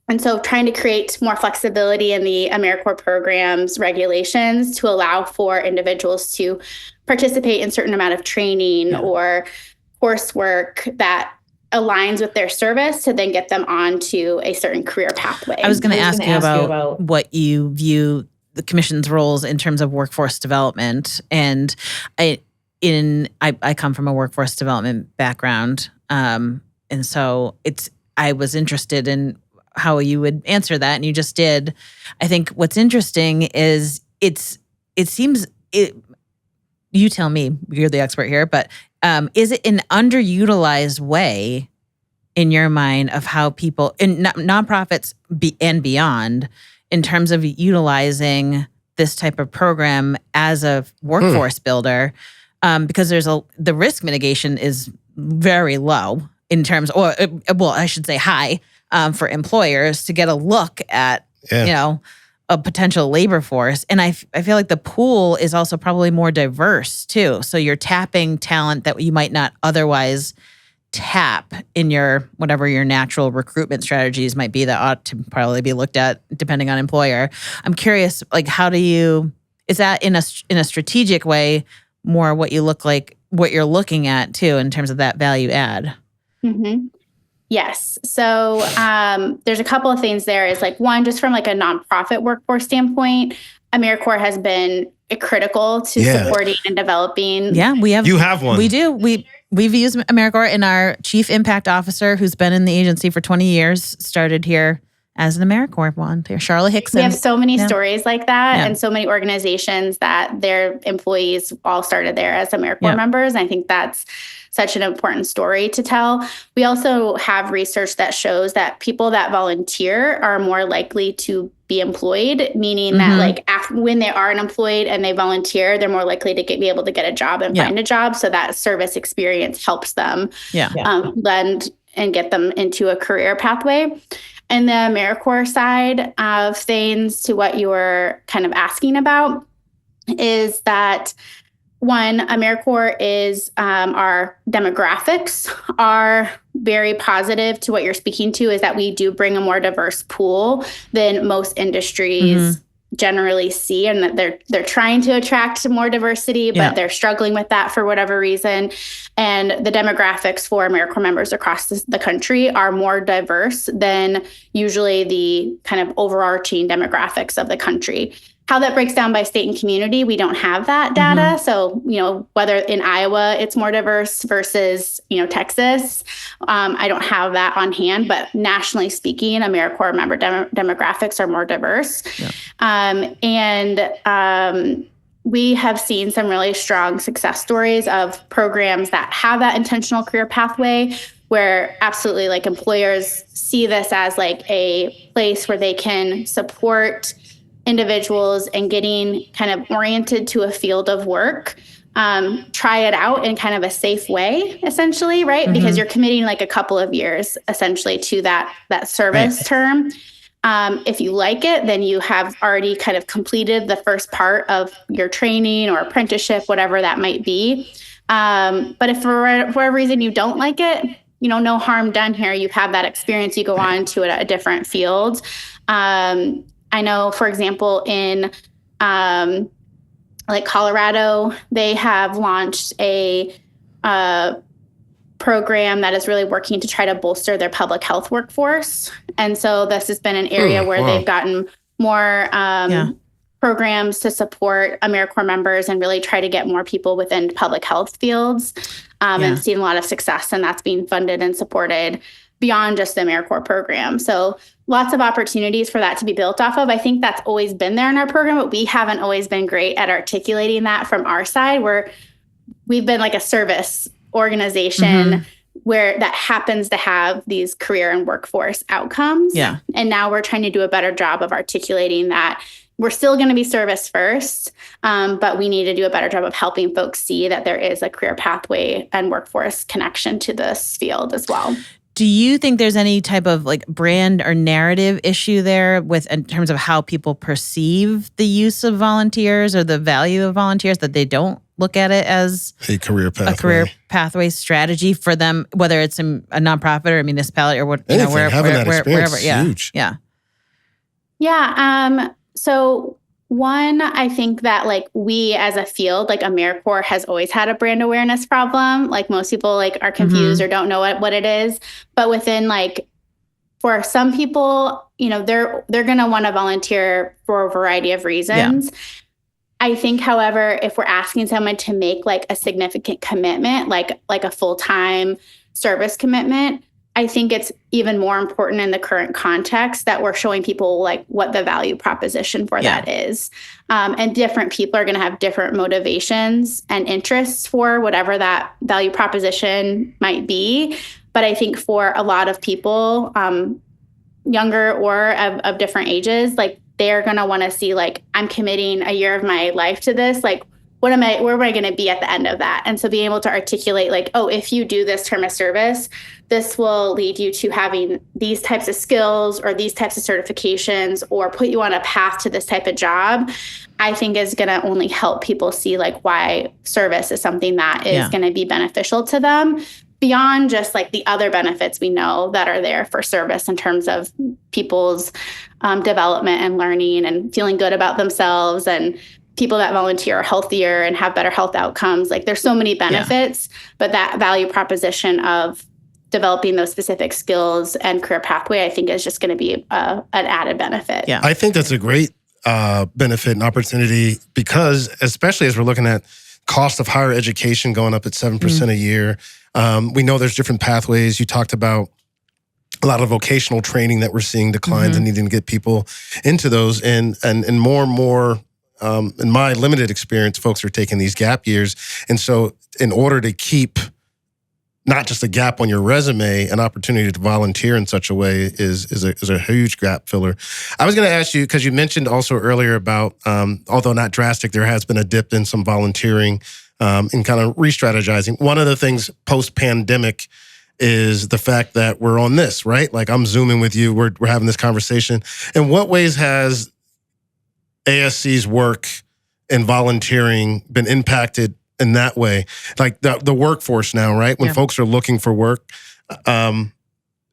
And so trying to create more flexibility in the AmeriCorps programs regulations to allow for individuals to participate in certain amount of training or coursework that aligns with their service to then get them onto a certain career pathway. I was going to ask you about what you view the commission's roles in terms of workforce development. And I come from a workforce development background. And so I was interested in how you would answer that, and you just did. I think what's interesting is you tell me, you're the expert here, but is it an underutilized way in your mind of how people in nonprofits and beyond in terms of utilizing this type of program as a workforce builder? Because the risk mitigation is very low in terms, I should say high, for employers to get a look at, a potential labor force. And I feel like the pool is also probably more diverse too. So you're tapping talent that you might not otherwise tap in your natural recruitment strategies might be that ought to probably be looked at depending on employer. I'm curious, like, is that in a strategic way more what you're looking at too in terms of that value add? Yes. So there's a couple of things there. Is like one, just from like a nonprofit workforce standpoint, AmeriCorps has been critical to supporting and developing. Yeah, You have one. We do. We've used AmeriCorps, and our chief impact officer, who's been in the agency for 20 years, started here as an AmeriCorps volunteer, Charlotte Hickson. We have so many stories like that, and so many organizations that their employees all started there as AmeriCorps members. And I think that's such an important story to tell. We also have research that shows that people that volunteer are more likely to be employed, meaning that like when they are unemployed and they volunteer, they're more likely to be able to get a job and find a job. So that service experience helps them lend and get them into a career pathway. And the AmeriCorps side of things, to what you were kind of asking about, is that one, AmeriCorps is our demographics are very positive to what you're speaking to, is that we do bring a more diverse pool than most industries generally see, and that they're trying to attract more diversity, but they're struggling with that for whatever reason. And the demographics for AmeriCorps members across the country are more diverse than usually the kind of overarching demographics of the country. How that breaks down by state and community, we don't have that data. So, whether in Iowa it's more diverse versus, Texas, I don't have that on hand. But nationally speaking, AmeriCorps member demographics are more diverse. We have seen some really strong success stories of programs that have that intentional career pathway, where absolutely like employers see this as like a place where they can support individuals and getting kind of oriented to a field of work, try it out in kind of a safe way, essentially, right? Because you're committing like a couple of years essentially to that service term. If you like it, then you have already kind of completed the first part of your training or apprenticeship, whatever that might be. But if for whatever reason you don't like it, no harm done here. You have that experience. You go on to a different field. I know, for example, in like Colorado, they have launched a program that is really working to try to bolster their public health workforce. And so this has been an area where they've gotten more programs to support AmeriCorps members and really try to get more people within public health fields, and seen a lot of success. And that's being funded and supported beyond just the AmeriCorps program. So lots of opportunities for that to be built off of. I think that's always been there in our program, but we haven't always been great at articulating that from our side, where we've been like a service organization where that happens to have these career and workforce outcomes. And now we're trying to do a better job of articulating that we're still going to be service first, but we need to do a better job of helping folks see that there is a career pathway and workforce connection to this field as well. Do you think there's any type of like brand or narrative issue there in terms of how people perceive the use of volunteers or the value of volunteers, that they don't look at it as a career pathway strategy for them, whether it's a nonprofit or a municipality or what, wherever. Huge. So one, I think that like we as a field, like AmeriCorps has always had a brand awareness problem. Like most people like are confused or don't know what it is. But within like, for some people, they're going to want to volunteer for a variety of reasons. I think, however, if we're asking someone to make like a significant commitment, like a full-time service commitment, I think it's even more important in the current context that we're showing people like what the value proposition for that is. And different people are going to have different motivations and interests for whatever that value proposition might be. But I think for a lot of people, younger or of different ages, like they're going to want to see like, I'm committing a year of my life to this. Like, where am I going to be at the end of that? And so being able to articulate like, oh, if you do this term of service, this will lead you to having these types of skills or these types of certifications or put you on a path to this type of job, I think is going to only help people see like why service is something that is going to be beneficial to them beyond just like the other benefits we know that are there for service in terms of people's development and learning and feeling good about themselves, and people that volunteer are healthier and have better health outcomes. Like there's so many benefits, but that value proposition of developing those specific skills and career pathway, I think is just going to be an added benefit. I think that's a great benefit and opportunity, because especially as we're looking at cost of higher education going up at 7% a year, we know there's different pathways. You talked about a lot of vocational training that we're seeing declines and needing to get people into those, and more and more. In my limited experience, folks are taking these gap years. And so in order to keep not just a gap on your resume, an opportunity to volunteer in such a way is a huge gap filler. I was going to ask you, because you mentioned also earlier about, although not drastic, there has been a dip in some volunteering and kind of re-strategizing. One of the things post-pandemic is the fact that we're on this, right? Like I'm Zooming with you, we're having this conversation. In what ways has ASC's work in volunteering been impacted in that way? Like the workforce now, right? When folks are looking for work,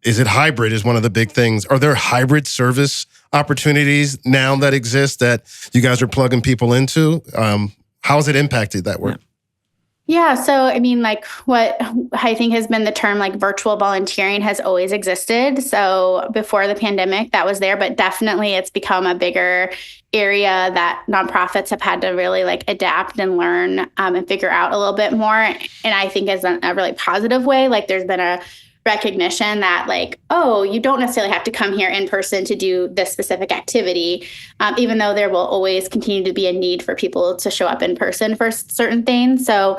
is it hybrid is one of the big things. Are there hybrid service opportunities now that exist that you guys are plugging people into? How has it impacted that work? Yeah. So, I mean, like what I think has been the term like virtual volunteering has always existed. So before the pandemic, that was there, but definitely it's become a bigger area that nonprofits have had to really like adapt and learn and figure out a little bit more. And I think is a really positive way. Like there's been a recognition that like, oh, you don't necessarily have to come here in person to do this specific activity, even though there will always continue to be a need for people to show up in person for certain things. So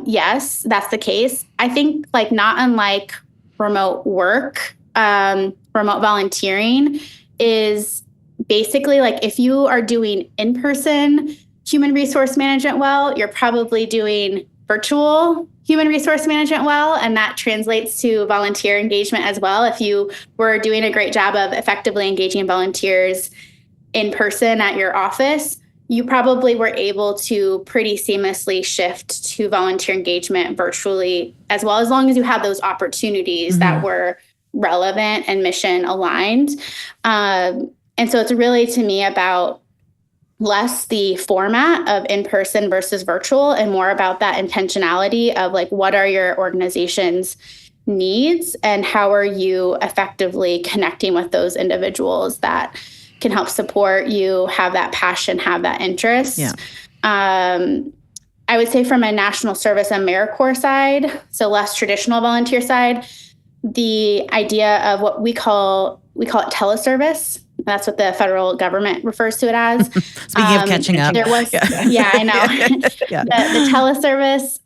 yes, that's the case. I think like not unlike remote work, remote volunteering is basically like if you are doing in-person human resource management well, you're probably doing virtual human resource management well, and that translates to volunteer engagement as well. If you were doing a great job of effectively engaging volunteers in person at your office, you probably were able to pretty seamlessly shift to volunteer engagement virtually as well, as long as you had those opportunities that were relevant and mission aligned. And so it's really, to me, about less the format of in-person versus virtual and more about that intentionality of like, what are your organization's needs and how are you effectively connecting with those individuals that can help support you, have that passion, have that interest. Yeah. I would say from a national service AmeriCorps side, so less traditional volunteer side, the idea of what we call it teleservice. That's what the federal government refers to it as. Speaking of catching up. There was, yeah, I know. The teleservice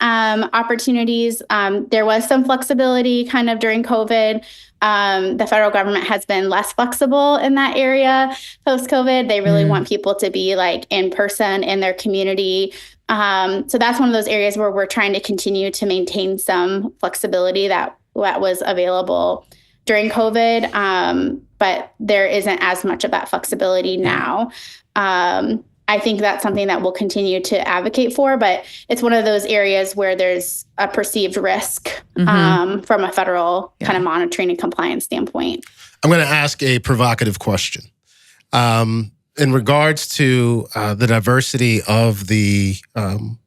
opportunities, there was some flexibility kind of during COVID. The federal government has been less flexible in that area post-COVID. They really want people to be like in person in their community. So that's one of those areas where we're trying to continue to maintain some flexibility that was available during COVID. But there isn't as much of that flexibility now. I think that's something that we'll continue to advocate for, but it's one of those areas where there's a perceived risk from a federal kind of monitoring and compliance standpoint. I'm going to ask a provocative question. In regards to the diversity of the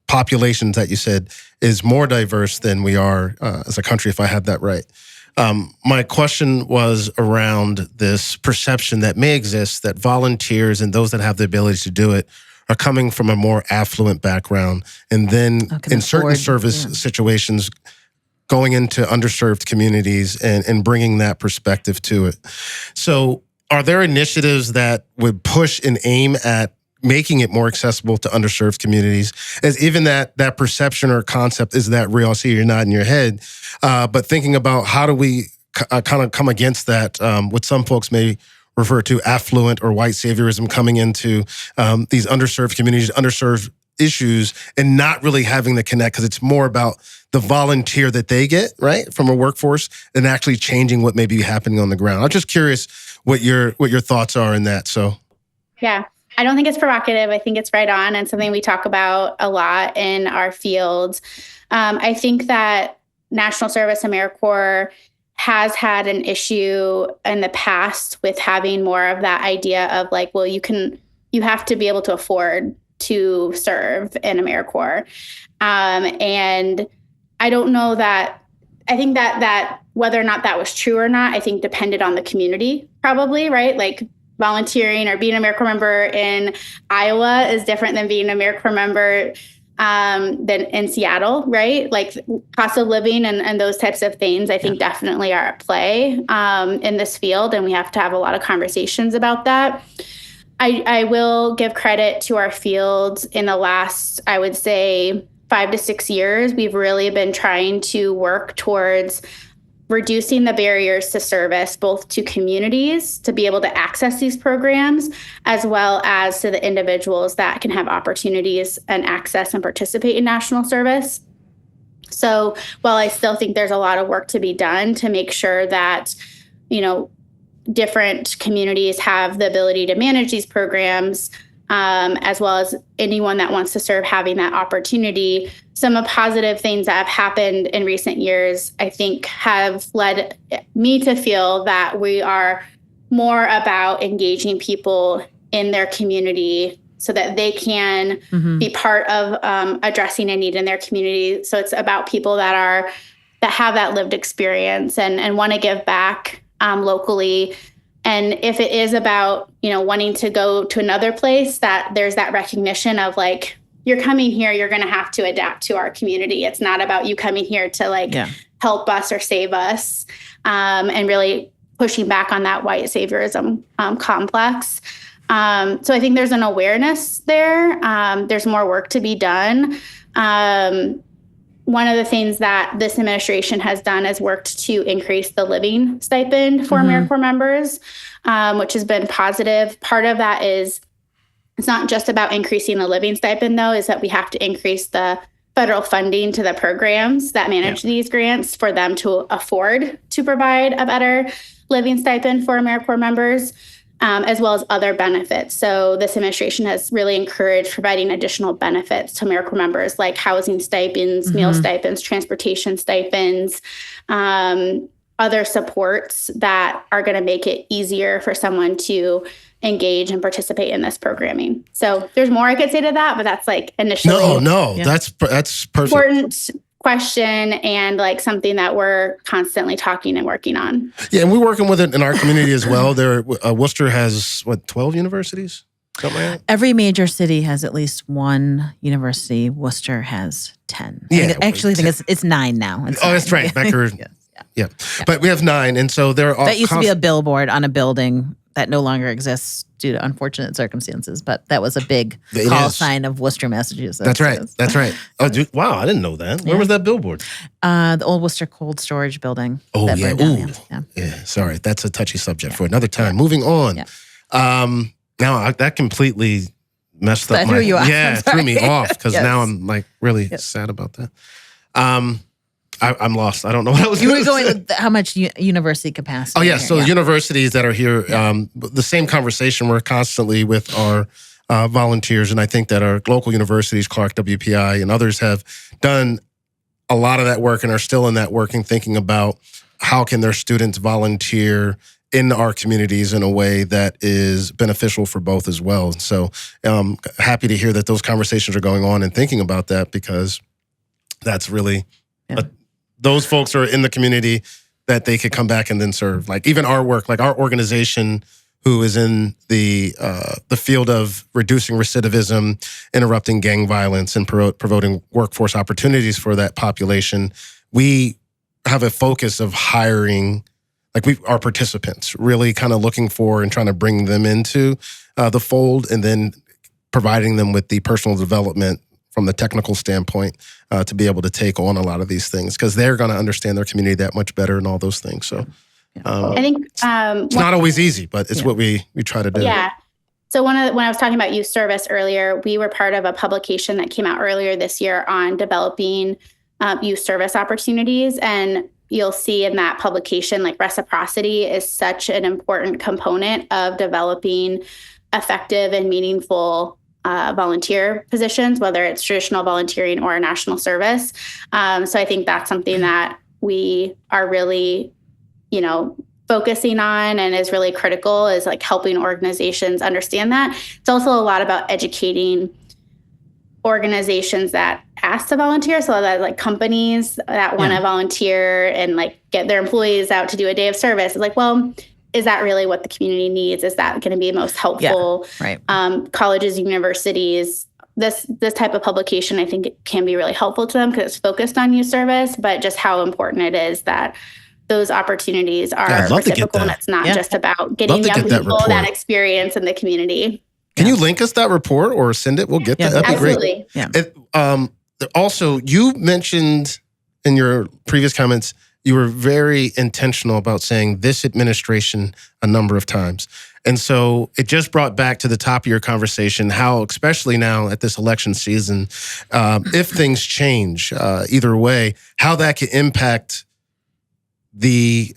populations that you said is more diverse than we are as a country, if I had that right. My question was around this perception that may exist that volunteers and those that have the ability to do it are coming from a more affluent background and then in certain service situations going into underserved communities and bringing that perspective to it. So are there initiatives that would push and aim at making it more accessible to underserved communities? As even that perception or concept, is that real? I see you're nodding your head. But thinking about how do we kind of come against that, what some folks may refer to affluent or white saviorism coming into these underserved communities, underserved issues, and not really having the connect because it's more about the volunteer that they get, right, from a workforce than actually changing what may be happening on the ground. I'm just curious what your thoughts are in that. So, yeah. I don't think it's provocative. I think it's right on and something we talk about a lot in our fields. I think that National Service AmeriCorps has had an issue in the past with having more of that idea of like, well, you have to be able to afford to serve in AmeriCorps. And I don't know that, I think that whether or not that was true or not, I think depended on the community probably, right? Like, volunteering or being an AmeriCorps member in Iowa is different than being an AmeriCorps member than in Seattle, right? Like cost of living and those types of things, I think definitely are at play in this field. And we have to have a lot of conversations about that. I will give credit to our field in the last, I would say, 5 to 6 years, we've really been trying to work towards reducing the barriers to service, both to communities to be able to access these programs, as well as to the individuals that can have opportunities and access and participate in national service. So while I still think there's a lot of work to be done to make sure that, different communities have the ability to manage these programs, as well as anyone that wants to serve having that opportunity. Some of positive things that have happened in recent years, I think, have led me to feel that we are more about engaging people in their community so that they can be part of addressing a need in their community. So it's about people that have that lived experience and want to give back locally. And if it is about, wanting to go to another place, that there's that recognition of like, you're coming here, you're going to have to adapt to our community. It's not about you coming here to help us or save us, and really pushing back on that white saviorism complex. So I think there's an awareness there. There's more work to be done. One of the things that this administration has done is worked to increase the living stipend for AmeriCorps members, which has been positive. Part of that is it's not just about increasing the living stipend, though, is that we have to increase the federal funding to the programs that manage these grants for them to afford to provide a better living stipend for AmeriCorps members, as well as other benefits. So this administration has really encouraged providing additional benefits to AmeriCorps members, like housing stipends, meal stipends, transportation stipends, other supports that are going to make it easier for someone to engage and participate in this programming. So there's more I could say to that, but that's like initially. No, that's perfect. Important question and like something that we're constantly talking and working on. Yeah, and we're working with it in our community as well. Worcester has 12 universities? Something like that? Every major city has at least one university. Worcester has 10. Yeah, I think it's 9 now. That's right. Becker. Yeah. But we have 9, and so there are. That used to be a billboard on a building that no longer exists due to unfortunate circumstances, but that was a big call sign of Worcester, Massachusetts. That's right. That's right. Oh, wow! I didn't know that. Where was that billboard? The old Worcester cold storage building. Oh yeah. Yeah. Sorry, that's a touchy subject for another time. Moving on. Yeah. Now that completely messed up. Threw you off. Yeah, threw me off because now I'm like really sad about that. I'm lost. I don't know what I was. You were going with how much university capacity? Oh yeah, so the universities that are here, the same conversation we're constantly with our volunteers, and I think that our local universities, Clark, WPI, and others have done a lot of that work and are still in that work and thinking about how can their students volunteer in our communities in a way that is beneficial for both as well. So happy to hear that those conversations are going on and thinking about that, because that's really those folks are in the community that they could come back and then serve. Like even our work, like our organization, who is in the field of reducing recidivism, interrupting gang violence, and promoting workforce opportunities for that population. We have a focus of hiring, our participants, really kind of looking for and trying to bring them into the fold, and then providing them with the personal development from the technical standpoint to be able to take on a lot of these things, because they're going to understand their community that much better and all those things. So I think it's not always easy, but it's what we try to do. Yeah. So when I was talking about youth service earlier, we were part of a publication that came out earlier this year on developing youth service opportunities. And you'll see in that publication, like reciprocity is such an important component of developing effective and meaningful volunteer positions, whether it's traditional volunteering or national service. So I think that's something that we are really, focusing on and is really critical, is like helping organizations understand that. It's also a lot about educating organizations that ask to volunteer. So that like companies that want to volunteer and like get their employees out to do a day of service. It's like, well, is that really what the community needs? Is that going to be most helpful? Yeah, right. Colleges, universities, this type of publication, I think it can be really helpful to them because it's focused on youth service, but just how important it is that those opportunities are reciprocal, and it's not just about getting young people that experience in the community. Can you link us that report or send it? We'll get that. That'd be absolutely. Great. Yeah. also, you mentioned in your previous comments, you were very intentional about saying this administration a number of times. And so it just brought back to the top of your conversation how, especially now at this election season, if things change either way, how that can impact the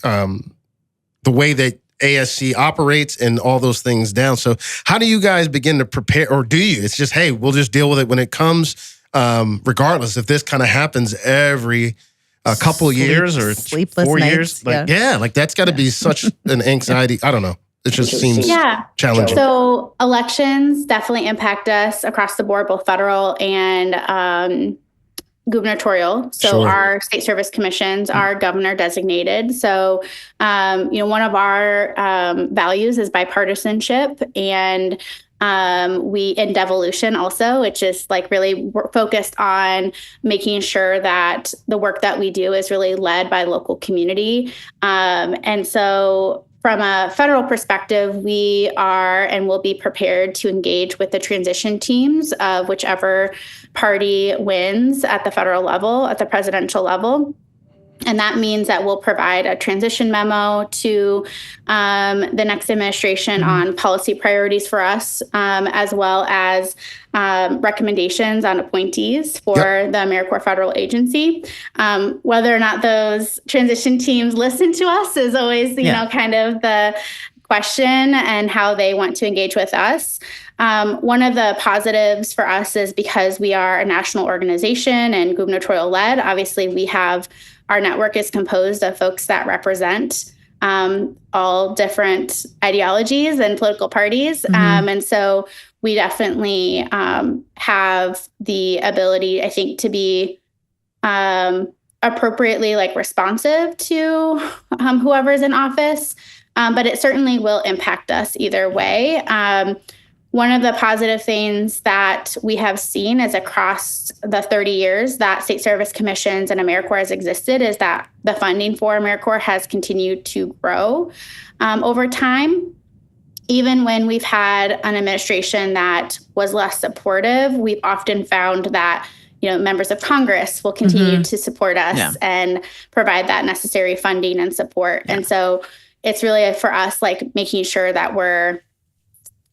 way that ASC operates and all those things down. So how do you guys begin to prepare, or do you? It's just, hey, we'll just deal with it when it comes, regardless if this kind of happens every a couple years or sleepless 4 nights, years. Like, like that's got to be such an anxiety. I don't know. It just seems challenging. So elections definitely impact us across the board, both federal and gubernatorial. So our state service commissions are governor designated. So, one of our values is bipartisanship, and we in devolution also, which is like really focused on making sure that the work that we do is really led by local community. And so from a federal perspective, we are and will be prepared to engage with the transition teams of whichever party wins at the federal level, at the presidential level. And that means that we'll provide a transition memo to the next administration on policy priorities for us, as well as recommendations on appointees for the AmeriCorps federal agency. Whether or not those transition teams listen to us is always, you know, kind of the question, and how they want to engage with us. One of the positives for us is because we are a national organization and gubernatorial led, obviously we have our network is composed of folks that represent all different ideologies and political parties. And so we definitely have the ability, I think, to be appropriately responsive to whoever's in office. But it certainly will impact us either way. One of the positive things that we have seen is across the 30 years that state service commissions and AmeriCorps has existed is that the funding for AmeriCorps has continued to grow over time. Even when we've had an administration that was less supportive, we've often found that members of Congress will continue to support us and provide that necessary funding and support. And so it's really for us making sure that we're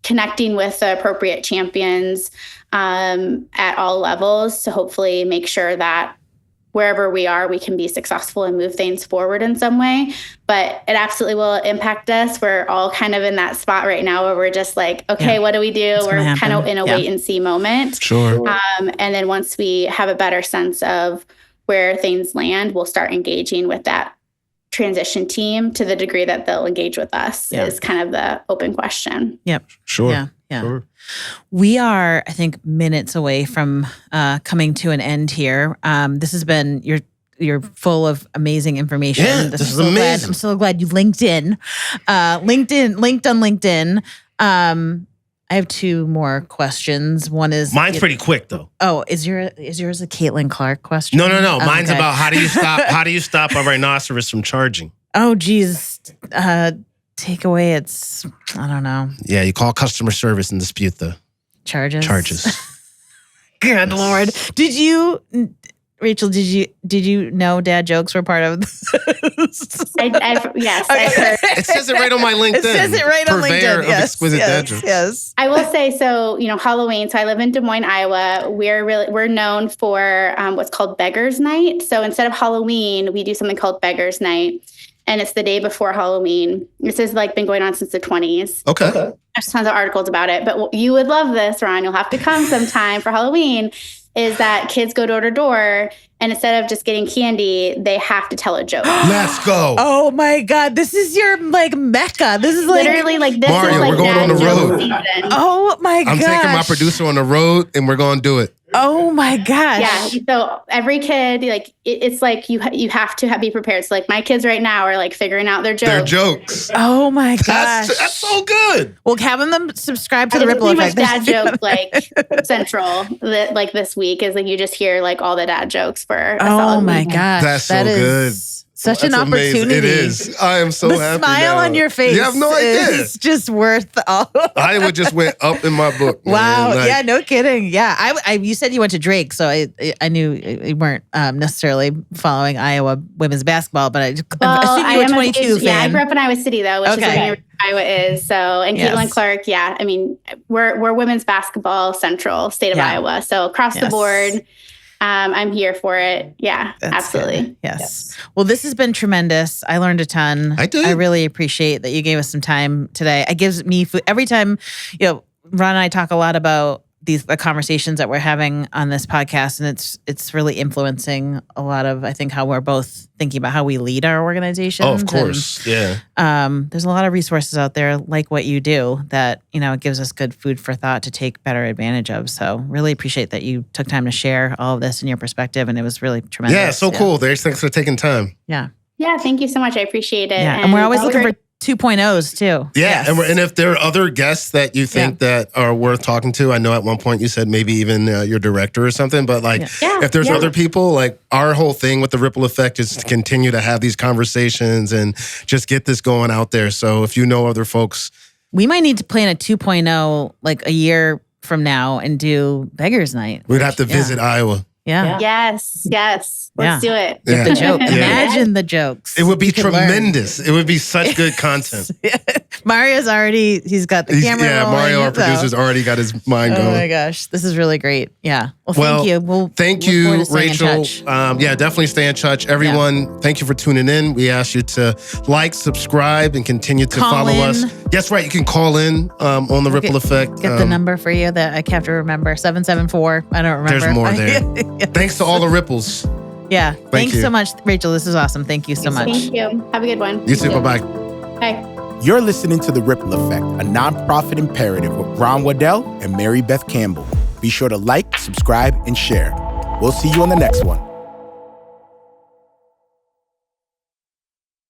connecting with the appropriate champions at all levels to hopefully make sure that wherever we are, we can be successful and move things forward in some way. But it absolutely will impact us. We're all kind of in that spot right now where we're just okay, what do we do? We're kind of in a wait and see moment. And then once we have a better sense of where things land, we'll start engaging with that transition team to the degree that they'll engage with us is kind of the open question. Sure. We are, I think, minutes away from coming to an end here. This has been you're full of amazing information. This is amazing. I'm so glad you linked on LinkedIn. I have two more questions. One is mine's pretty quick though. Oh, is yours a Caitlin Clark question? No. Mine's about how do you stop a rhinoceros from charging? Oh, geez. Takeaway, it's I don't know. Yeah, you call customer service and dispute the charges. Good Lord. Rachel, did you know dad jokes were part of this? Yes, I've heard. It says it right on my LinkedIn. It says it right on LinkedIn. Of exquisite dad jokes. Yes. I will say, so, Halloween. So I live in Des Moines, Iowa. We're known for what's called Beggars Night. So instead of Halloween, we do something called Beggars Night. And it's the day before Halloween. This has been going on since the 20s. Okay. There's tons of articles about it. But you would love this, Ron. You'll have to come sometime for Halloween. Is that kids go door to door, and instead of just getting candy, they have to tell a joke. Let's go. Oh my God. This is your mecca. This is literally this Mario, is we're going on the road. Season. Oh my God. I'm taking my producer on the road and we're going to do it. Oh my gosh. Yeah. So every kid, it's you have to be prepared. So my kids right now are figuring out their jokes. Oh my gosh. That's so good. Well, having them subscribe to the Ripple Effect. Dad joke central this week is you just hear all the dad jokes for a solid my week. gosh. That's so good. Such an That's amazing. opportunity. It is. I am so the happy. smile now. on your face. You have no idea. It's just worth all. Iowa just went up in my book. Man. Wow. Like, Yeah, no kidding. Yeah. You said you went to Drake, so I knew you weren't necessarily following Iowa women's basketball, but I assume you were 22 fan. Yeah, I grew up in Iowa City, though, which is where Iowa is. So, and Caitlin Clark, I mean, we're women's basketball central state of Iowa. So across the board, I'm here for it. Yeah, That's absolutely. Good. Yes. Well, this has been tremendous. I learned a ton. I did. I really appreciate that you gave us some time today. It gives me food every time, Ron and I talk a lot about the conversations that we're having on this podcast, and it's really influencing a lot of, I think, how we're both thinking about how we lead our organizations. Oh, of course. There's a lot of resources out there like what you do that, it gives us good food for thought to take better advantage of. So really appreciate that you took time to share all of this in your perspective, and it was really tremendous. Yeah, so cool. Thanks for taking time. Yeah. Yeah, thank you so much. I appreciate it. Yeah, and we're always looking for 2.0s too. Yeah, yes. and if there are other guests that you think that are worth talking to, I know at one point you said maybe even your director or something, but if there's other people, like our whole thing with the Ripple Effect is to continue to have these conversations and just get this going out there. So if you know other folks. We might need to plan a 2.0 like a year from now and do Beggars Night. We'd have to visit Iowa. Yeah. Yes. Let's do it. Yeah. The joke. Imagine the jokes. It would be tremendous. It would be such good content. Mario's he's got the camera rolling. Mario, our producer's already got his mind going. Oh my gosh. This is really great. Yeah. Well, thank you. Thank you, Rachel. Definitely stay in touch. Everyone, thank you for tuning in. We ask you to like, subscribe, and continue to follow us. That's right. You can call in on the Ripple Effect. Get the number for you that I have to remember. 774. I don't remember. There's more there. Thanks to all the ripples. Yeah. Thanks so much, Rachel. This is awesome. Thank you so much. Thank you. Have a good one. You too. Bye-bye. Bye. You're listening to The Ripple Effect, a nonprofit imperative with Waddell and Marybeth Campbell. Be sure to like, subscribe, and share. We'll see you on the next one.